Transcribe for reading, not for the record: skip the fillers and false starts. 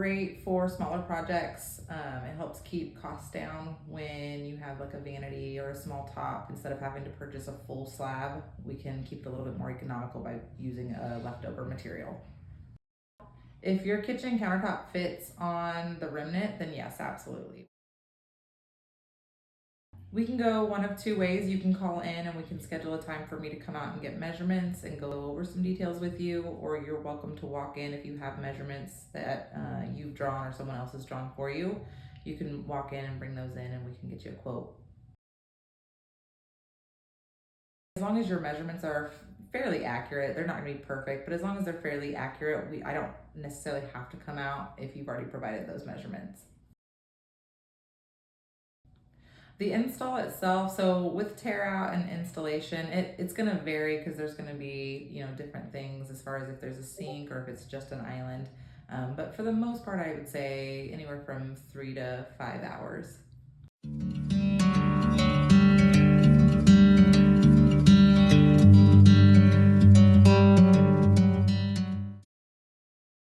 great for smaller projects. It helps keep costs down when you have like a vanity or a small top. Instead of having to purchase a full slab, we can keep it a little bit more economical by using a leftover material. If your kitchen countertop fits on the remnant, then yes, absolutely. We can go one of two ways. You can call in and we can schedule a time for me to come out and get measurements and go over some details with you, or you're welcome to walk in if you have measurements that you've drawn or someone else has drawn for you. You can walk in and bring those in and we can get you a quote. As long as your measurements are fairly accurate, they're not going to be perfect, but as long as they're fairly accurate, I don't necessarily have to come out if you've already provided those measurements. The install itself, so with tear out and installation, it's going to vary because there's going to be, different things as far as if there's a sink or if it's just an island. But for the most part, I would say anywhere from 3 to 5 hours.